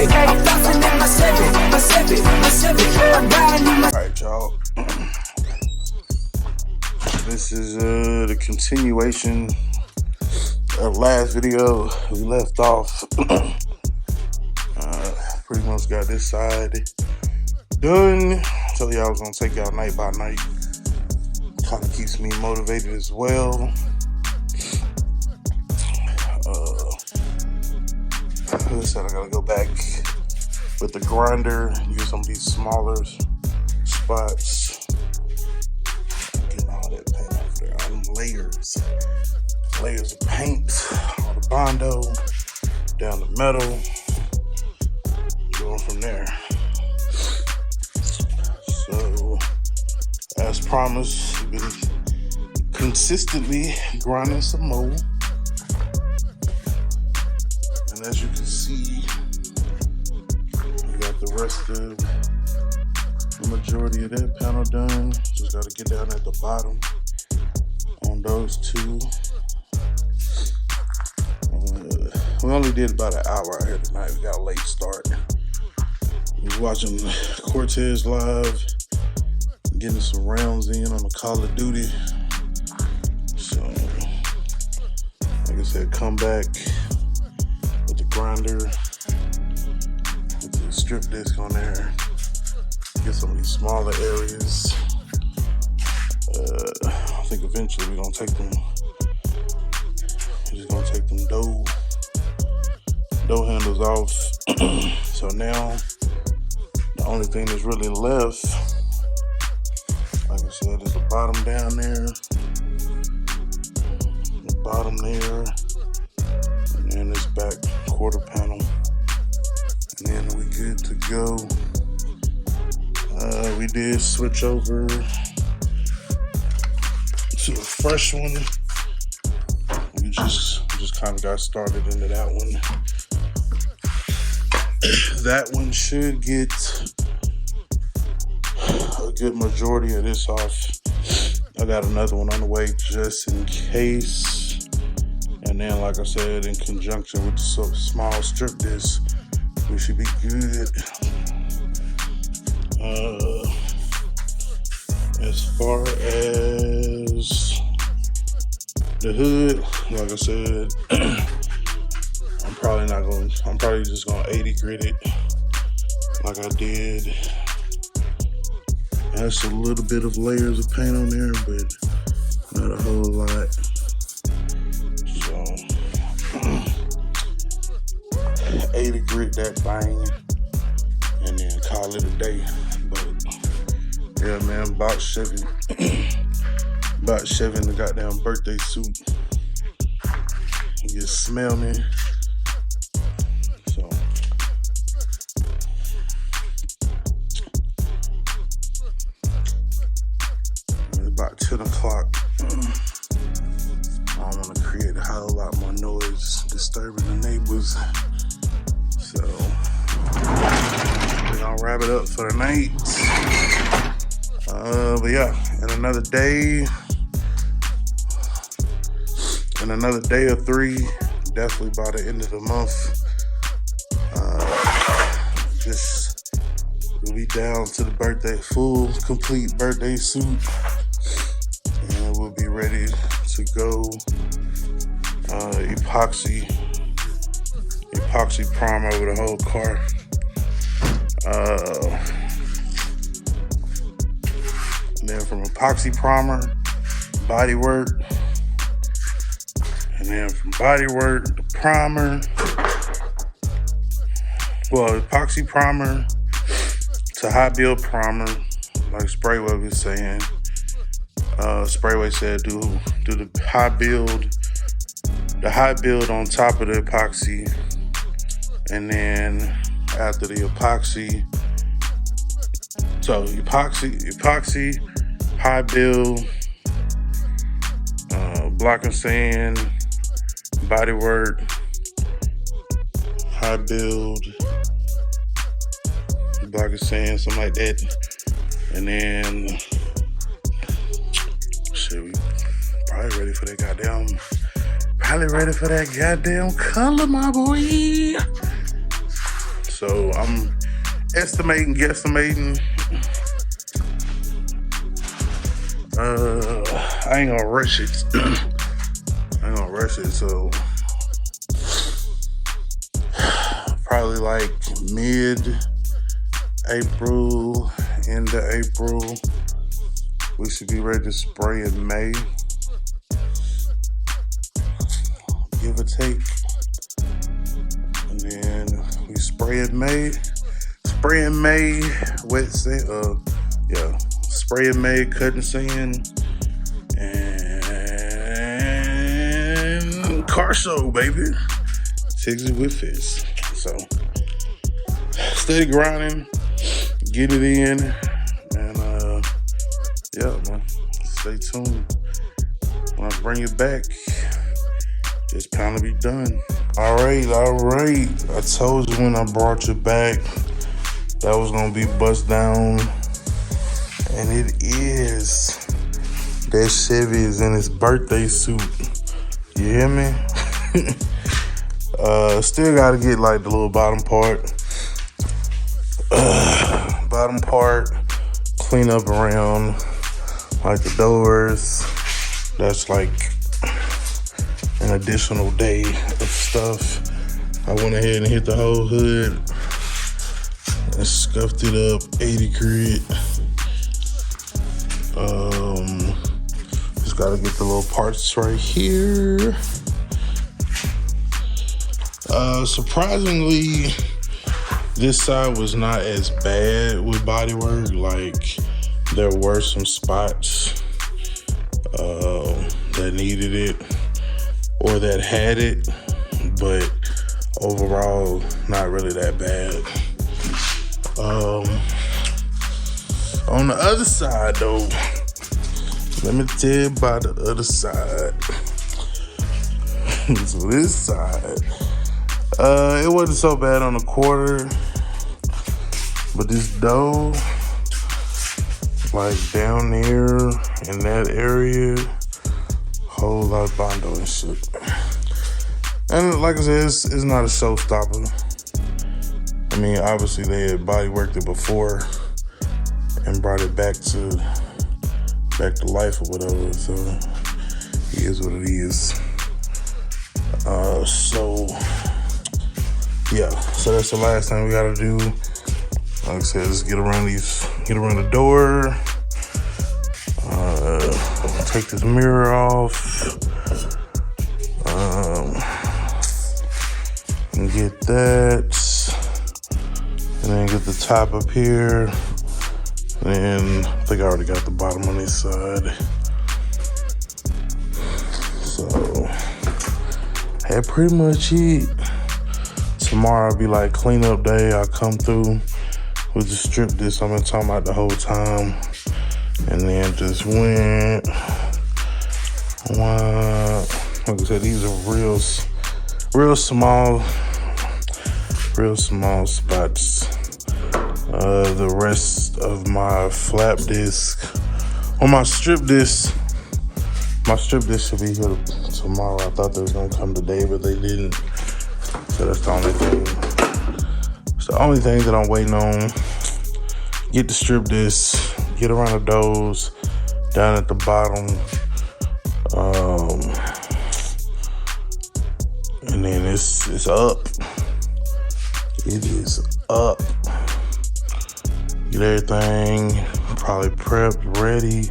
Civic. I'm flossing in my Civic. I'm riding in my. Alright, y'all. This is the continuation of last video. We left off. Pretty much got this side done. Told y'all I was gonna take y'all night by night. Kind of keeps me motivated as well. Like I said, I gotta go back with the grinder, use some of these smaller spots. Getting all that paint off there, all them layers of paint, all the Bondo, down the metal, going from there. So, as promised, we've been consistently grinding some more. And as you can see, we got the rest of the majority of that panel done. Just got to get down at the bottom on those two. We only did about an hour out here tonight. We got a late start. We was watching Cortez live, getting some rounds in on the Call of Duty. So, like I said, come back with the grinder, with the strip disc on there, get some of these smaller areas. I think eventually we're gonna take them. We're just gonna take them dough handles off. So now the only thing that's really left, like I said, is the bottom down there, the bottom there, and then this back quarter panel, and then we good to go. We did switch over to a fresh one. We just kind of got started into that one. That one should get a good majority of this off. I got another one on the way just in case. And then, like I said, in conjunction with the small strip disc, we should be good. As far as the hood, like I said, I'm probably just gonna 80 grit it like I did. Has a little bit of layers of paint on there, but not a whole lot. So 80 grit that thing and then call it a day. But yeah, man, bought Chevy the goddamn birthday suit. You smell me. So it's about 10 o'clock. I don't want to create a whole lot more noise, disturbing the neighbors. So we're gonna wrap it up for the night. But yeah, in another day or three, definitely by the end of the month, we'll be down to the full complete birthday suit, and we'll be ready to go. Epoxy primer over the whole car. And then from epoxy primer, body work, and then from body work, the primer. Well, epoxy primer to high build primer, like Sprayway was saying. Sprayway said do the high build on top of the epoxy, and then after the epoxy, so epoxy, high build, block and sand, body work, high build, block and sand, something like that. And then shit, we probably ready for that goddamn color, my boy. So So I'm guesstimating. I ain't gonna rush it. So probably like mid-April, end of April, we should be ready to spray in May, give or take. And then we spray in May, wet sand, spray in May, cutting sand, and car show, baby. Texas with Fist. So steady grinding, get it in, and man, stay tuned. When I bring it back, it's kind of be done. All right. I told you when I brought you back that was gonna be bust down, and it is. That Chevy is in its birthday suit. You hear me? Still gotta get like the little bottom part. Clean up around like the doors. That's like an additional day of stuff. I went ahead and hit the whole hood and scuffed it up 80 grit. Just gotta get the little parts right here. Surprisingly, this side was not as bad with bodywork. Like, there were some spots that needed it or that had it, but overall, not really that bad. On the other side, though, let me tell you about the other side. So this side, it wasn't so bad on the quarter, but this dough, like down there in that area, whole lot of bondo and shit. And like I said, it's not a showstopper. I mean, obviously they had body worked it before and brought it back to life or whatever. So it is what it is. So that's the last thing we gotta do. Like I said, just get around the door, take this mirror off, and get that, and then get the top up here, and I think I already got the bottom on this side. So that's pretty much it. Tomorrow will be like cleanup day. I'll come through with the strip disc I've been talking about the whole time, and then just went. Like I said, these are real small spots. The rest of my flap disc, or my strip disc should be here tomorrow. I thought they was gonna come today, but they didn't. So that's the only thing. It's the only thing that I'm waiting on. Get the strip disc, get around the doors, down at the bottom. And then it's up. It is up. Get everything probably prepped, ready.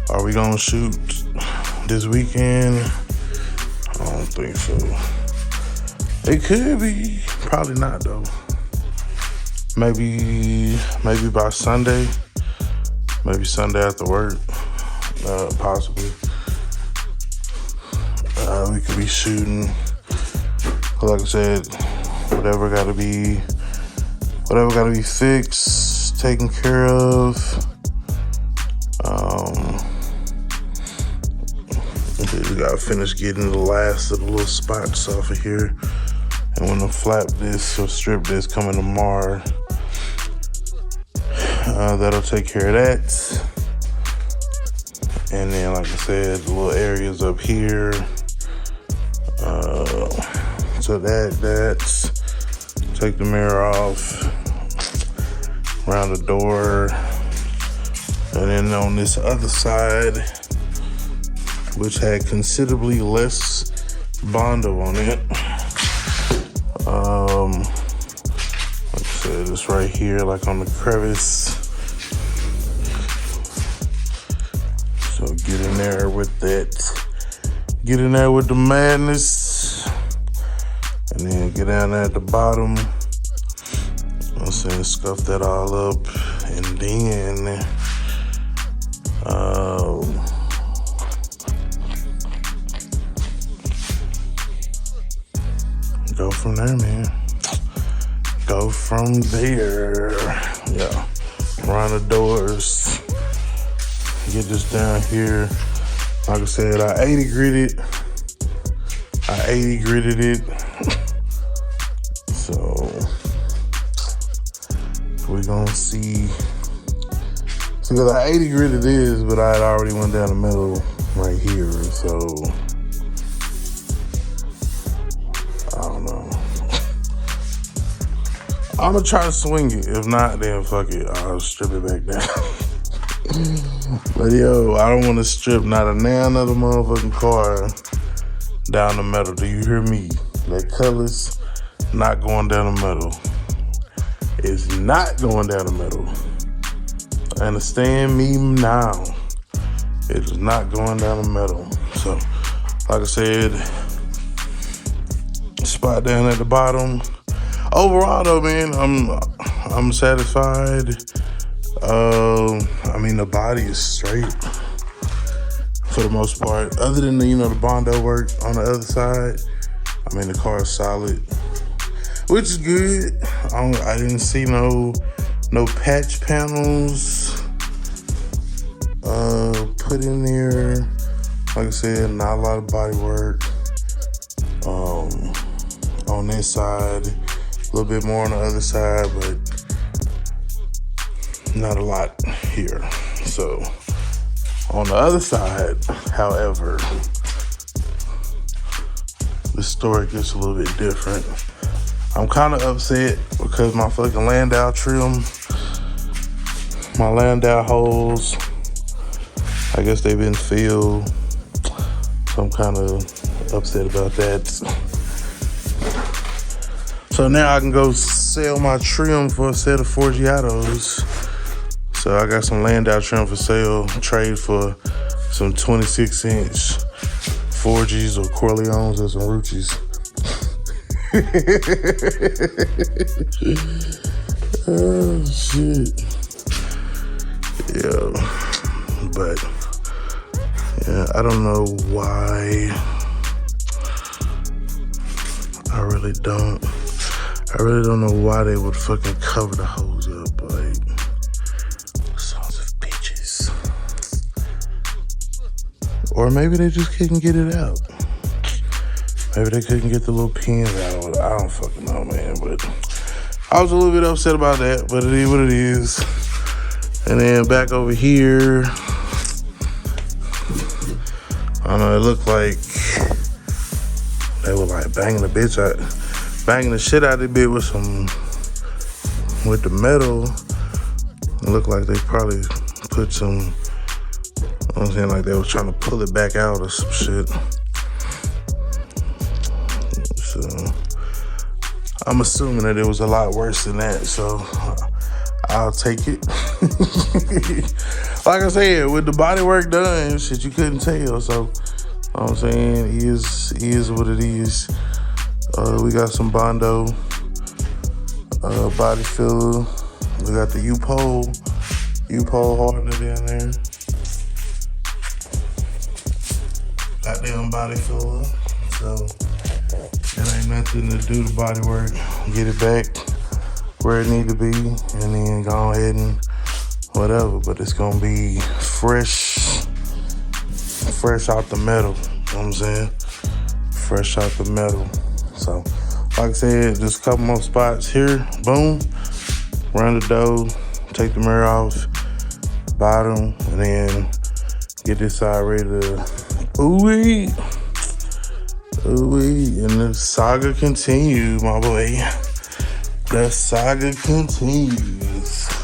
Are we gonna shoot this weekend? I don't think so. It could be, probably not though. Maybe by Sunday. Maybe Sunday after work, possibly. We could be shooting. Like I said, whatever gotta be fixed, taken care of. We gotta finish getting the last of the little spots off of here. And when the flap disc or strip disc coming tomorrow, that'll take care of that. And then, like I said, the little areas up here, So that's take the mirror off, around the door, and then on this other side, which had considerably less Bondo on it. Like I said, it's right here, like on the crevice. So get in there with that. Get in there with the madness. And then get down there at the bottom. I'm saying scuff that all up. And then go from there, man. Go from there. Yeah. Around the doors. Get this down here. Like I said, I 80 gritted it. So we're gonna see. So because I 80 gritted is, but I had already went down the middle right here. So I don't know. I'm gonna try to swing it. If not, then fuck it. I'll strip it back down. But yo, I don't want to strip not a nail of the motherfucking car down the metal. Do you hear me? That color's not going down the metal. It's not going down the metal. Understand me now. It is not going down the metal. So, like I said, spot down at the bottom. Overall though, man, I'm satisfied. I mean, the body is straight for the most part. Other than the Bondo work on the other side, I mean, the car is solid, which is good. I didn't see no patch panels put in there. Like I said, not a lot of body work. On this side, a little bit more on the other side, but not a lot here. So on the other side, however, the story gets a little bit different. I'm kind of upset because my fucking Landau trim, my Landau holes, I guess they've been filled. So I'm kind of upset about that. So now I can go sell my trim for a set of Forgiatos. So I got some Landau trim for sale, trade for some 26-inch Forgies or Corleones or some Ruchis. Oh shit. Yeah. But yeah, I don't know why. I really don't know why they would fucking cover the hose up, like sons of bitches. Or maybe they just couldn't get it out. Maybe they couldn't get the little pins out. I don't fucking know, man. But I was a little bit upset about that, but it is what it is. And then back over here, I don't know, it looked like they were like banging the shit out of the bit with the metal. It looked like they probably put some, you know what I'm saying, like they was trying to pull it back out or some shit. So I'm assuming that it was a lot worse than that, so I'll take it. Like I said, with the body work done, shit, you couldn't tell. So, you know what I'm saying, it is what it is. We got some Bondo body filler. We got the U-pole hardener down there. Goddamn body filler. So it ain't nothing to do the body work. Get it back where it need to be, and then go ahead and whatever. But it's gonna be fresh out the metal. You know what I'm saying? Fresh out the metal. So, like I said, just a couple more spots here. Boom. Run the dough. Take the mirror off. Bottom. And then get this side ready to. Ooh-wee. Ooh-wee. And the saga continues, my boy. The saga continues.